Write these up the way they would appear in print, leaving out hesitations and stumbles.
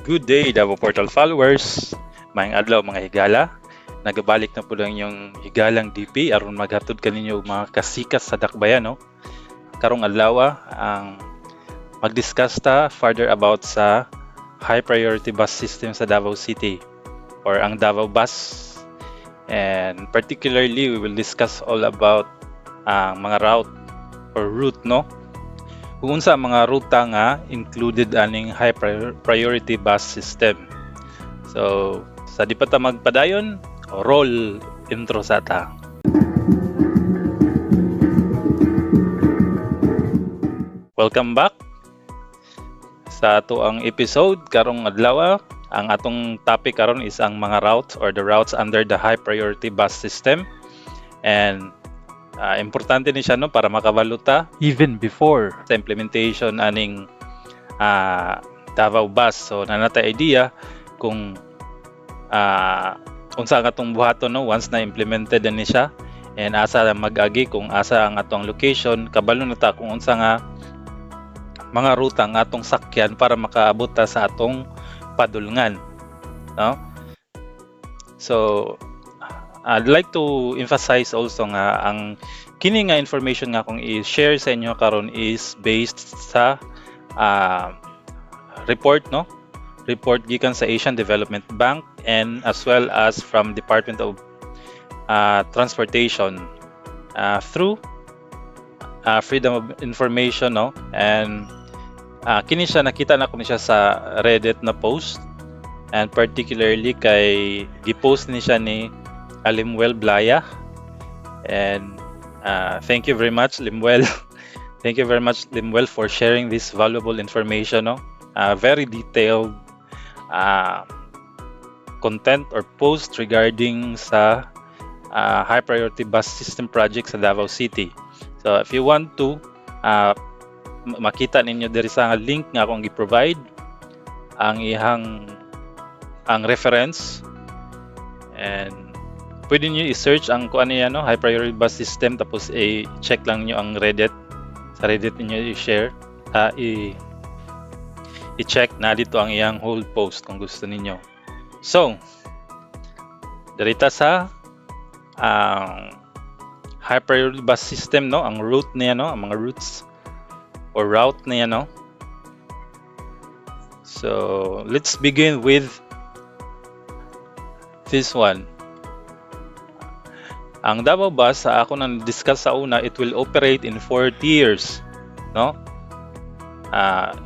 Good day, Davao Portal followers. Maayong adlaw mga higala. Nagabalik na po lang yung higalang DP aron maghatod kaninyo mga kasikas sa dakbayan, no? Karong adlaw ang mag-discuss ta further about sa high priority bus system sa Davao City or ang Davao Bus. And particularly we will discuss all about ang mga route, no? Kung unsa ang mga ruta nga included aning high priority bus system. So, sa di pa ta magpadayon, roll intro sa ta. Welcome back sa ato ang episode karong adlaw. Ang atong topic karon is ang mga routes or the routes under the high priority bus system. And importante ni siya, no, para makabaluta even before the implementation aning Davao Bus. So nanatay idea kung unsa ang atong buhaton, no, once na implemented ni siya, and asa mag-agi kung asa ang atong location, kabalo na ta kung unsa nga mga ruta ang atong sakyan para makaabot ta sa atong padulngan, no? So I'd like to emphasize also nga ang kini nga information nga kung i-share sa inyo karon is based sa report, no? Report gikan sa Asian Development Bank and as well as from Department of Transportation through Freedom of Information, no? And kini siya, nakita na ko ni siya sa Reddit na post, and particularly kay gi-post ni siya ni Limuel Blaya. And thank you very much, Limuel. Thank you very much, Limuel, for sharing this valuable information, no? Very detailed content or post regarding sa high priority bus system project sa Davao City. So if you want to makita ninyo diri sa link nga akong gi-provide ang reference, and pwede niyo i-search ang kuan niya, no, high priority bus system, tapos i-check lang niyo ang Reddit. Sa Reddit niyo i-share, i-check na dito ang iyang whole post kung gusto ninyo. So, dirita sa high priority bus system, no, ang route niya, no, ang mga routes or route niya, no. So, let's begin with this one. Ang Davao Bus, sa ako nang discuss sa una, it will operate in 4 tiers, no?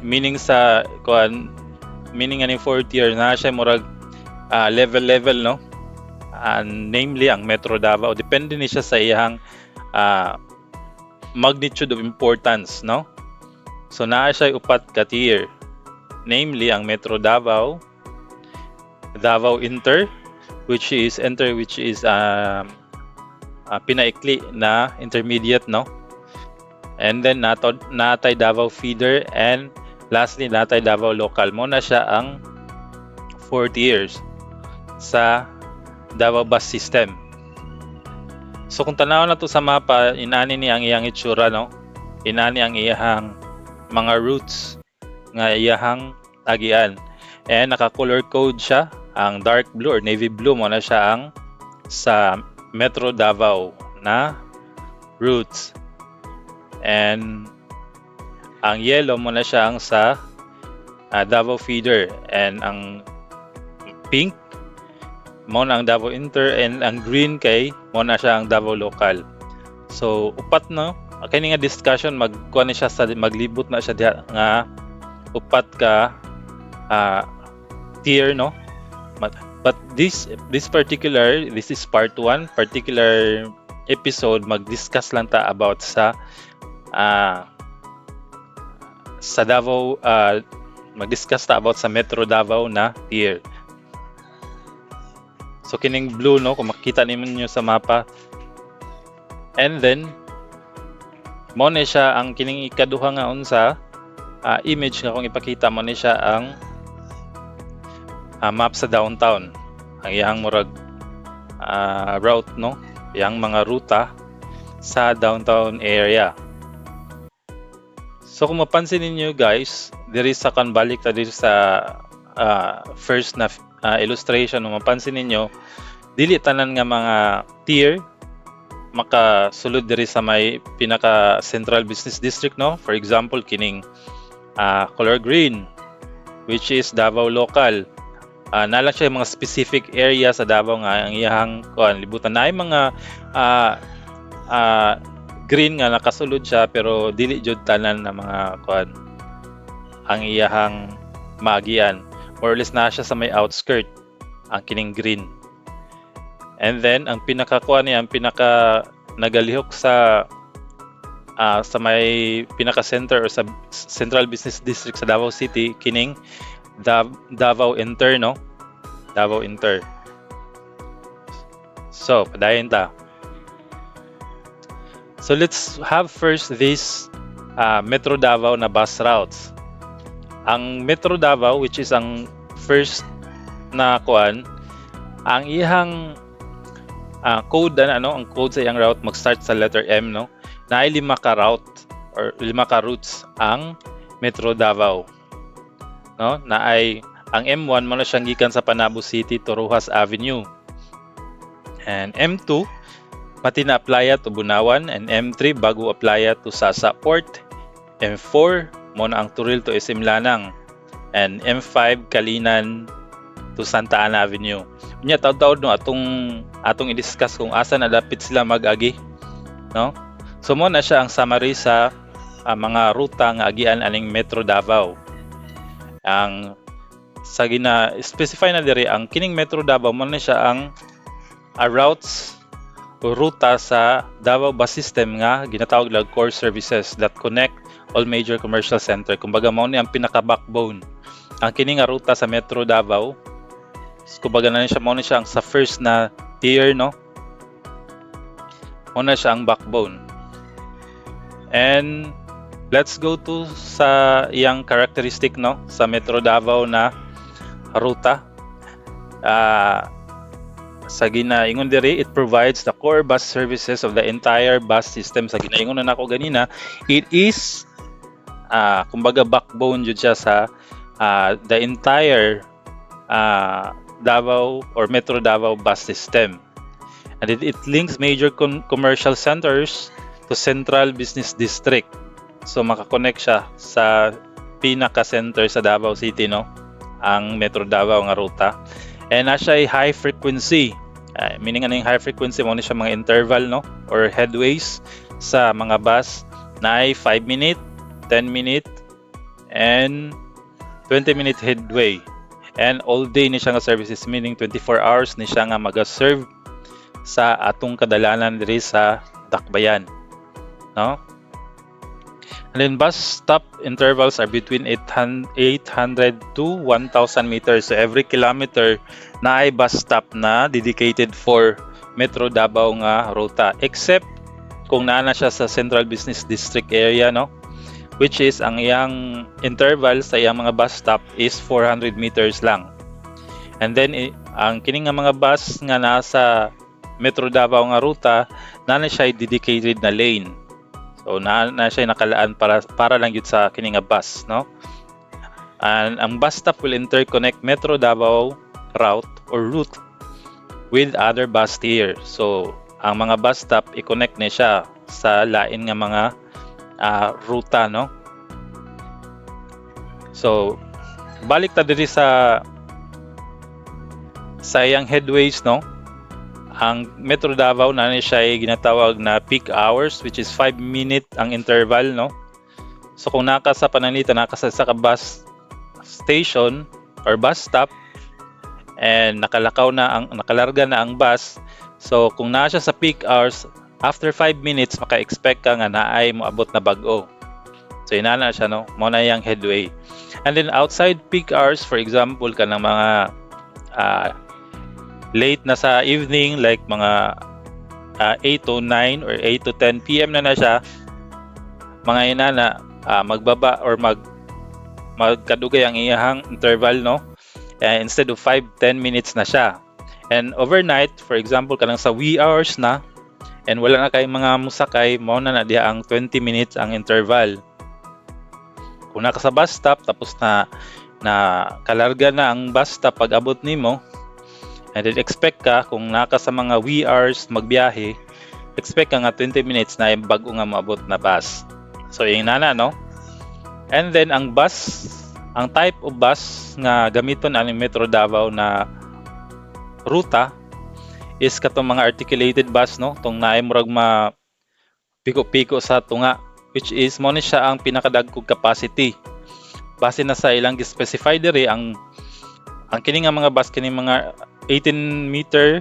Meaning sa meaning ani 4 tier na siya murag level, no? Namely ang Metro Davao, depende ni siya sa iyang magnitude of importance, no? So naa siya upat ka tier, namely ang Metro Davao, Davao Inter, which is pinaikli na intermediate, no? And then natay Davao Feeder, and lastly natay Davao Local. Mo na siya ang 4 tiers sa Davao Bus System. So kung tanaw na to sa mapa, inani ni ang iyang itsura, no? Inani ang iyang mga routes nga iyang agian, and naka-color code siya. Ang dark blue or navy blue mo na siya ang sa Metro Davao na routes, and ang yellow mo na siya ang sa Davao Feeder, and ang pink mo na ang Davao Inter, and ang green kay mo na siya ang Davao Local. So upat, no, kani nga discussion magkuha ni siya sa maglibot na siya diha nga upat ka tier, no. But this is part 1, particular episode, mag-discuss lang ta about sa Davao, mag-discuss ta about sa Metro Davao na tier. So kining blue, no, kung makita ninyo sa mapa, and then mo ni siya ang kining ikaduha nga unsa image nga kung ipakita mo ni siya ang map sa downtown, ang iyang murag route, no, iyang mga ruta sa downtown area. So kung mapansin ninyo guys, diri sa kanbalik ta diri sa first na illustration kung mapansin ninyo, dili tanan nga mga tier makasulod diri sa may pinaka central business district, no? For example, kining color green, which is Davao Local. Nala siya mga specific area sa Davao nga ang iyang libutan na ay mga green nga nakasulod siya, pero dili jud tanan na mga ang iyang maagian. More or less na siya sa may outskirt ang kining green. And then ang pinaka niya, ang pinaka nagalihok sa may pinaka center or sa Central Business District sa Davao City, kining Davao Inter, no? Davao Inter. So, padayon ta. So let's have first this Metro Davao na bus routes. Ang Metro Davao, which is ang first na ang ihang code ang code sa iyang route mag-start sa letter M, no? Na ay 5 ka route or 5 ka routes ang Metro Davao, no? Na ay ang M1 mo na siyang gikan sa Panabo City to Rojas Avenue, and M2 pati na Aplaya to Bunawan, and M3 Bago Aplaya to Sasa Port, M4 mo na ang Turil to SM Lanang, and M5 Kalinan to Santa Ana Avenue. Unya taud-taud no atong i-discuss kung asa na dapat sila mag-agi, no? So mo na siya ang summary sa mga ruta nga agian aning Metro Davao. Ang sa gina-specify na diri ang kining Metro Davao mo na siya ang routes o ruta sa Davao Bus System nga ginatawag lang core services that connect all major commercial center. Kumbaga mo ni ang pinaka-backbone. Ang kining nga ruta sa Metro Davao, kumbaga na siya mo na siya ang sa first na tier, no? Mo na siya ang backbone. And let's go to sa iyang characteristic, no, sa Metro Davao na ruta. Sa ginaingon diri, it provides the core bus services of the entire bus system. Sa ginaingon na nako ganina, it is kumbaga backbone jud siya sa the entire Davao or Metro Davao bus system. And it links major commercial centers to Central Business District. So makakonect siya sa pinaka-center sa Davao City, no? Ang Metro Davao nga ruta. And siya ay high frequency. Meaning ano yung high frequency? Mo siya mga interval, no? Or headways sa mga bus na ay 5 minute, 10 minute, and 20 minute headway. And all day ni siya nga services, meaning 24 hours ni siya nga mag-serve sa atong kadalanan diri sa Dakbayan, no? And then bus stop intervals are between 800 to 1,000 meters. So every kilometer na ay bus stop na dedicated for Metro Davao nga ruta, except kung naana siya sa Central Business District area, no? Which is ang iyang interval sa iyang mga bus stop is 400 meters lang. And then ang kining nga mga bus nga nasa Metro Davao nga ruta, naana siya dedicated na lane. So na siya nakalaan para lang yun sa kining nga bus, no? And ang bus stop will interconnect Metro Davao route or route with other bus tier. So ang mga bus stop i-connect niya siya sa lain nga mga ruta, no? So balik ta diri sa iyang headways, no? Ang Metro Davao na siya ay ginatawag na peak hours, which is 5 minute ang interval, no? So kung naka sa pananita, sa bus station or bus stop and nakalarga na ang bus, so kung naa siya sa peak hours, after 5 minutes maka-expect ka nga naay moabot na bag-o. So inana siya, no? Mo na yang headway. And then outside peak hours, for example kanang mga late na sa evening, like mga 8 to 9 or 8 to 10 PM na siya, mga inana magbaba or magkadugay ang iyang interval, no? Instead of 5-10 minutes na siya. And overnight, for example kanang sa wee hours na and wala na kay mga musakay, mao na diha ang 20 minutes ang interval. Kung naka sa bus stop tapos na na kalarga na ang basta pag abot nimo, and then expect ka kung naka sa mga wee hours magbiyahe, expect ka nga 20 minutes na yung bago nga maabot na bus. So yung nana, no? And then ang bus, ang type of bus nga gamiton ang Metro Davao na ruta is katong mga articulated bus, no? Tong naay murag piko-piko sa tunga, which is mo ni siya ang pinakadagkog capacity. Base na sa ilang specify diri ang kini nga mga bus, kini mga 18-meter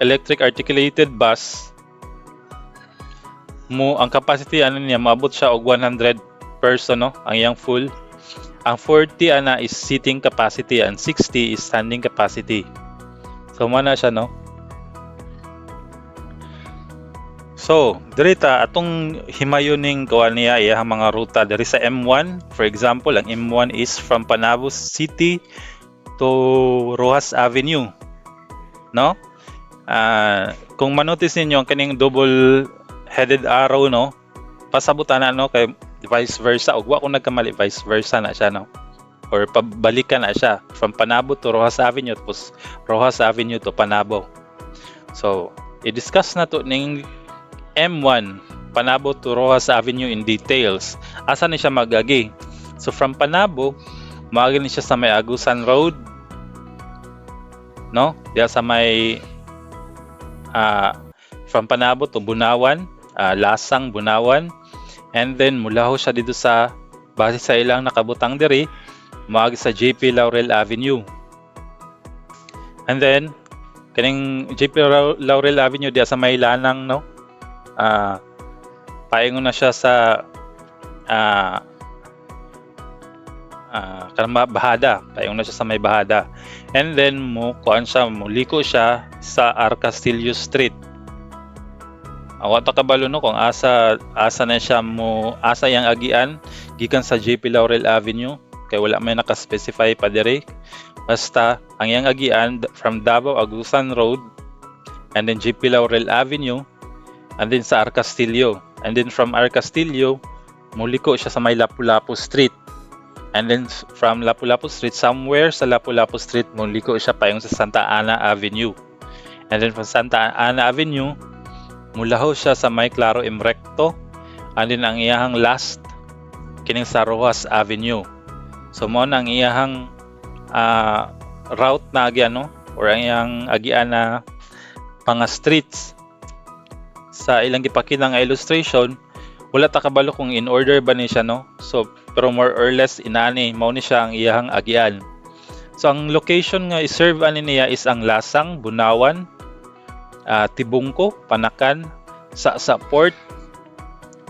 electric articulated bus mo, ang capacity ano niya maabot siya og 100 person, no? Ang iyang full. Ang 40 ana is seating capacity and 60 is standing capacity. So mo na siya, no? So, diri ta atong himayoning kuan niya iyang mga ruta diri sa M1. For example, ang M1 is from Panabo City to Rojas Avenue, no? Kung manotice ninyo ang kaning double headed arrow, no? Pasabutan na, no, kay vice versa, ug wa ko nagkamali, vice versa na siya, no? Or pabalikan na siya from Panabo to Rojas Avenue tapos Rojas Avenue to Panabo. So, i-discuss na to ning M1 Panabo to Rojas Avenue in details. Asa ni siya magagi? So from Panabo, maagi ni siya sa may Agusan Road, no? Diya sa may from Panabo to Bunawan, Lasang, Bunawan. And then mula ho siya dito sa base sa ilang nakabutang diri, maagi sa JP Laurel Avenue. And then kaning JP Laurel Avenue diya sa may Lanang, no? Paingon na siya sa Bahada. Paingon na siya sa may Bahada. And then muliko siya sa Arcastillo Street. Awata kabalo, no, kung asa na siya asa yang agian gikan sa JP Laurel Avenue, kay wala may naka-specify pa diri. Basta ang yang agian from Davao Agusan Road and then JP Laurel Avenue and then sa Arcastillo. And then from Arcastillo, muliko siya sa may Lapu-Lapu Street. And then from Lapu-Lapu Street, somewhere sa Lapu-Lapu Street, muliko siya payong sa Santa Ana Avenue. And then from Santa Ana Avenue, mulaho siya sa may Claro M. Recto. And then ang iyahang last, kining sa Rojas Avenue. So mo na ang iyahang route na agian, no? Or ang iyahang agian na panga streets. Sa ilang gipakilang illustration, wala ta kabalo kung in order ba ni siya, no? So pero more or less inani mao ni siya ang iyang agian. So ang location nga i-serve ani niya is ang Lasang, Bunawan, Tibungko, Panakan, sa Port,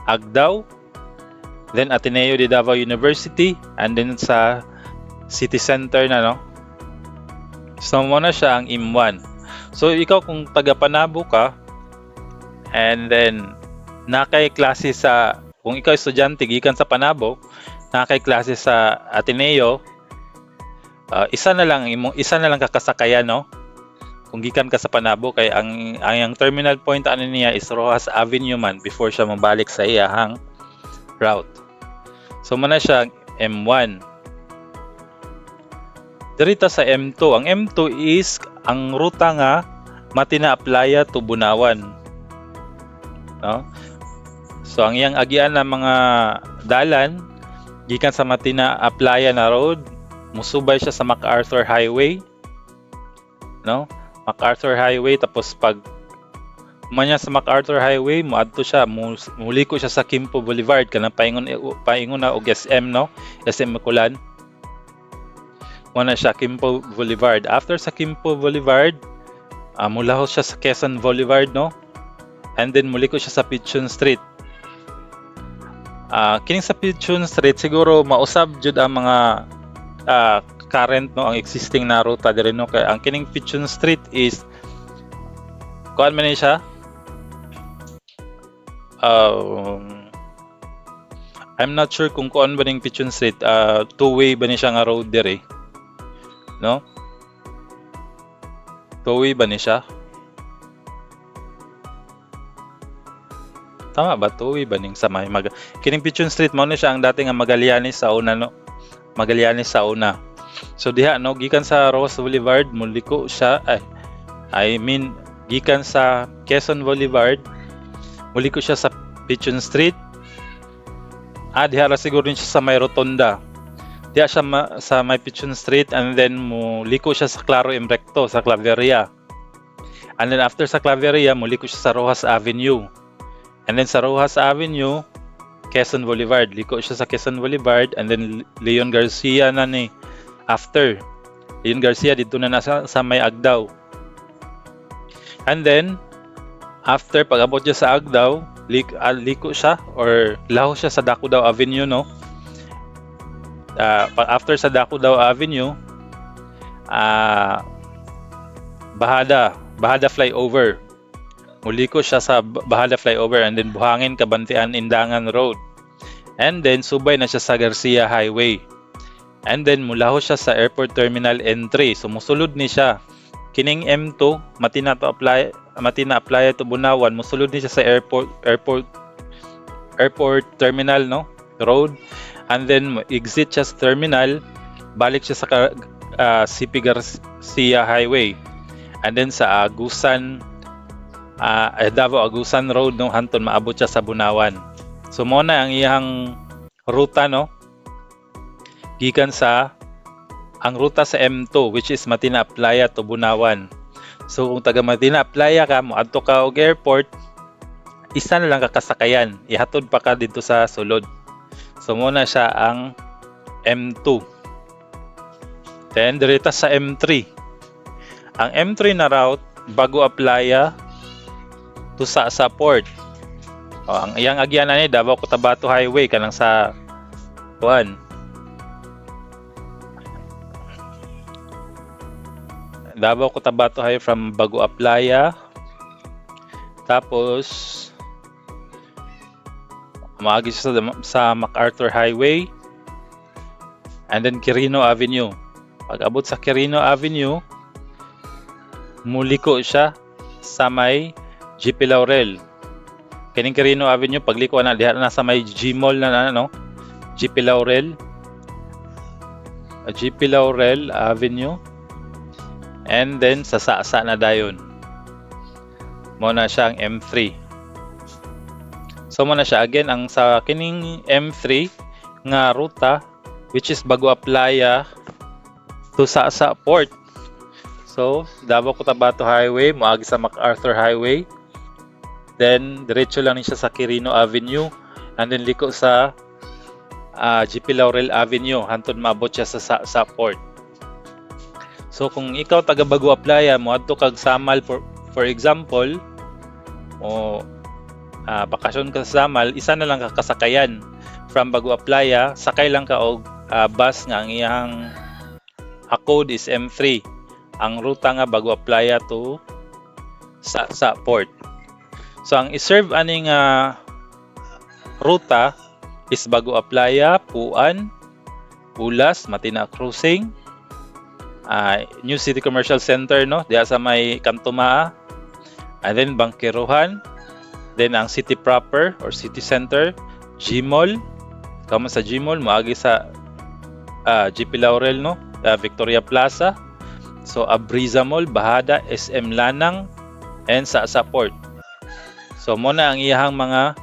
Agdao, then Ateneo de Davao University, and then sa City Center na, no? So mo na siya ang M1. So ikaw kung taga Panabo ka, and then nakay klase kung ikaw estudyante gikan sa Panabo, nakay klase sa Ateneo, isa na lang kakasakayan, no? Kung gikan ka sa Panabo, kay ang terminal point ano niya is Rojas Avenue man before siya mabalik sa iyahang route. So muna siya M1. Dirita sa M2. Ang M2 is ang ruta nga Matina Playa to Bunawan, no? So ang iyang agian na mga dalan gikan sa Matina Playa na road, musubay siya sa MacArthur Highway, no? MacArthur Highway, tapos pag manya sa MacArthur Highway, muadto siya, muliko siya sa Quimpo Boulevard, kanang paingon na og SM, no? SM Makulan. Muna siya Quimpo Boulevard. After sa Quimpo Boulevard, mulaho siya sa Quezon Boulevard, no? And then muliko siya sa Pichon Street. Kining sa Pichon Street siguro mausab jud ang mga current, no, ang existing na ruta diri, no? Kay ang kining Pichon Street is kuan man ni siya, I'm not sure kung kuan ba ning Pichon Street, two-way ba ni siya nga road diri, no? Two-way ba ni siya? Tama ba? Two-way ba ning sa kining Pichon Street, mao ni siya ang dating nga Magallanes sa una, no? Magallanes sa una. So diha no, gikan sa Rojas Boulevard muliko siya gikan sa Quezon Boulevard muliko siya sa Pigeon Street. Diha ra siguro rin siya sa may rotonda. Diha siya sa may Pigeon Street, and then muliko siya sa Claro M. Recto sa Claveria. And then after sa Claveria, muliko siya sa Rojas Avenue. And then sa Rojas Avenue, Quezon Boulevard. Liko siya sa Quezon Boulevard, and then Leon Garcia na ni. After Leon Garcia, dito na sa may Agdao. And then, after pag-abot niya sa Agdao, liko siya or laho siya sa Dakudao Avenue, no? After sa Dakudao Avenue, Bahada Flyover. Muliko siya sa Bahada Flyover, and then Buhangin, Kabantian, Indangan Road. And then subay na siya sa Garcia Highway. And then mulaho siya sa Airport Terminal N3. So musulod ni siya. Kining M2, matina apply to Bunawan, musulod ni siya sa Airport Terminal, no? Road. And then exit siya sa terminal, balik siya sa CP Garcia Highway. And then sa Davao Agusan Road, no, hanton maabot siya sa Bunawan. So mo na ang iyang ruta, no? Gikan ang ruta sa M2, which is Matina Playa to Bunawan. So kung taga Matina Playa ka, moadto ka og airport, isa na lang kakasakayan, ihatod pa ka dito sa sulod. So muna siya ang M2. Then direta sa M3. Ang M3 na route bago Playa to sa Port. Ang iyang agyanan ni Davao Cotabato Highway kanang sa Davao Cotabato Highway from Bago Playa. Tapos maagi siya sa MacArthur Highway, and then Quirino Avenue. Pag abot sa Quirino Avenue, muliko siya sa may GP Laurel. Kining Quirino Avenue, pagliko na diha na sa may G-Mall na no? GP Laurel Avenue. And then sa Sasa na dayon. Muna siya ang M3. So muna siya again ang sa kining M3 nga ruta, which is Bago Playa to Sasa Port. So Davao Cotabato Highway moagi sa MacArthur Highway. Then diretso lang ni siya sa Quirino Avenue, and then liko sa GP Laurel Avenue hantod maabot siya sa Port. So kung ikaw taga Bago Playa, moadto kag Samal for example, o bakasyon ka sa Samal, isa na lang kakasakayan from Bago Playa, sakay lang ka og bus nga ang iyang code is M3. Ang ruta nga Bago Playa to sa Port. So ang iserve aning ruta is Bago Playa, Puan, Ulas, Matina Crossing, New City Commercial Center, no, diya sa may Kantumaa, and then Bangkiruhan, then ang city proper or city center, G-Mall, kamo sa G-Mall moagi sa GP Laurel, no, Victoria Plaza, so Abriza Mall, Bahada, SM Lanang, and sa Port. So mo na ang iyang mga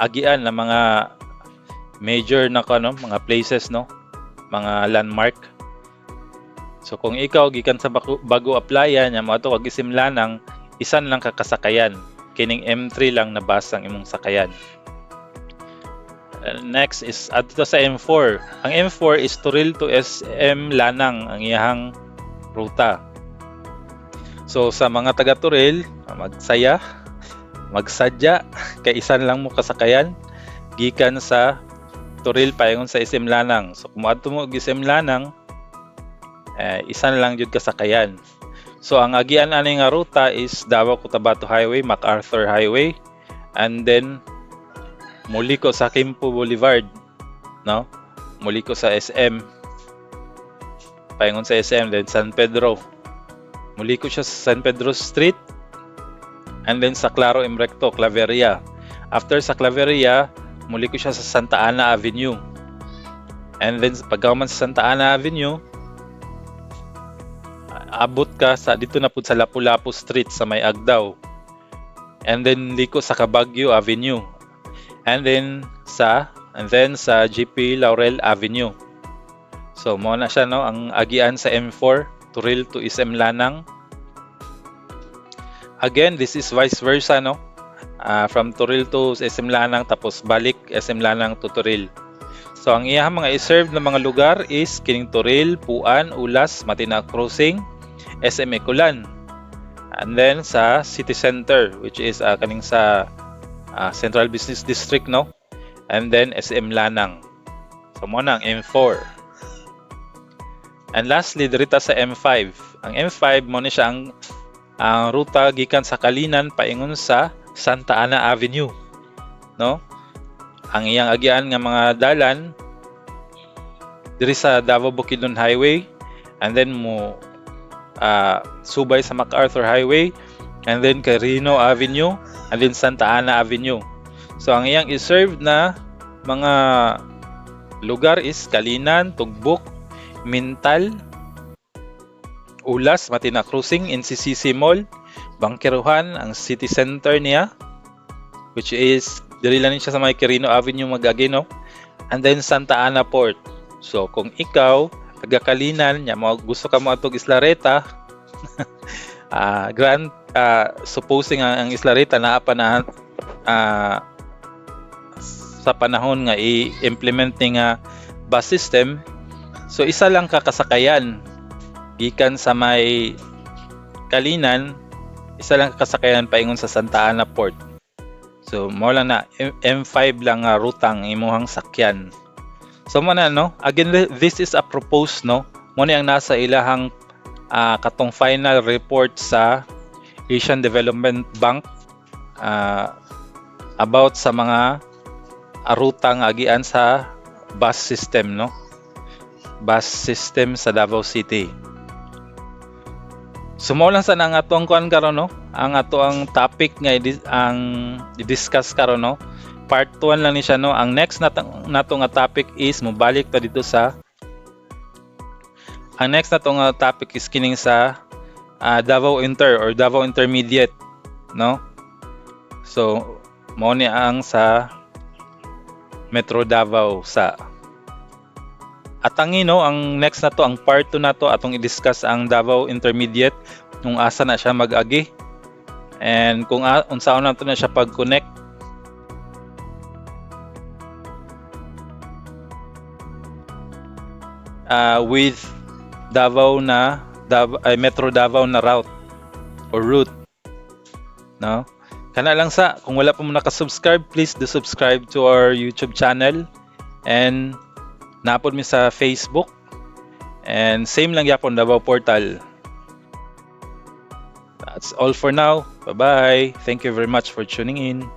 agian na mga major na mga places, no, mga landmark. So kung ikaw gikan sa Bago Playa nya mo ato kag SM Lanang, isan lang kakasakayan, kining M3 lang na bus ang imong sakayan. Next is adto sa M4. Ang M4 is Turil to SM Lanang ang iyang ruta. So sa mga taga Turil, magsadya kay isan lang mo kasakayan gikan sa Turil paingon sa SM Lanang. So kung adto mo og SM Lanang, isa na lang jud kasakayan. So ang agian ani nga ruta is Davao Cotabato Highway, MacArthur Highway, and then muliko sa Quimpo Boulevard, no? Muliko sa SM. Paingon sa SM, then San Pedro. Muliko siya sa San Pedro Street, and then sa Claro M. Recto, Claveria. After sa Claveria, muliko siya sa Santa Ana Avenue. And then pagka man sa Santa Ana Avenue, abot ka sa dito na pud sa Lapu-Lapu Street sa may Agdao. And then liko sa Cabagyo Avenue. And then sa GP Laurel Avenue. So mo na siya no ang agian sa M4 Turil to SM Lanang. Again, this is vice versa no. From Turil to SM Lanang tapos balik SM Lanang to Turil. So ang iyang mga i-serve na mga lugar is kining Turil, Puan, Ulas, Matina Crossing, SM Eculan. And then sa City Center which is kaning sa Central Business District no. And then SM Lanang. So mo na ang M4. And lastly, dirita sa M5. Ang M5 mo ni siya ang ruta gikan sa Kalinan paingon sa Santa Ana Avenue, no? Ang iyang agian nga mga dalan diri sa Davao Bukidnon Highway, and then mo subay sa MacArthur Highway, and then Carino Avenue, and then Santa Ana Avenue. So ang iyang i-serve na mga lugar is Kalinan, Tugbok, Mintal, Ulas, Matina Crossing, NCCC Mall, Bangkeruhan, ang city center niya, which is diri lang siya sa may Quirino Avenue Magagino, and then Santa Ana Port. So kung ikaw taga Kalinan nya mo gusto ka mo atog Islareta, supposing ang Islareta naa pa na sa panahon nga i-implement ni nga bus system, so isa lang kakasakayan gikan sa may Kalinan, isa lang kakasakayan paingon sa Santa Ana Port. So mo lang na M5 lang nga rutang imuhang sakyan. So mo na no, again this is a proposed no, mo ni ang nasa ilahang katong final report sa Asian Development Bank about sa mga rutang agian sa bus system no, bus system sa Davao City. Sumo lang sa nang atong kuan karon no, ang ato ang topic nga ang i-discuss karon no, part 1 lang ni siya no. Ang next nato nga topic is mobalik ta dito sa ang next nato nga topic is kining sa Davao Inter or Davao Intermediate no. So mo ni ang sa Metro Davao sa Atangi no, ang next na to, ang part 2 na to, atong i-discuss ang Davao Intermediate, kung asa na siya mag-agi, and kung unsaon na to na siya pag-connect. With Davao na Metro Davao na route or route no. Kana lang sa, kung wala pa mo naka-subscribe, please do subscribe to our YouTube channel, and napod mi sa Facebook, and same lang yapon Davao Portal. That's all for now. Bye-bye. Thank you very much for tuning in.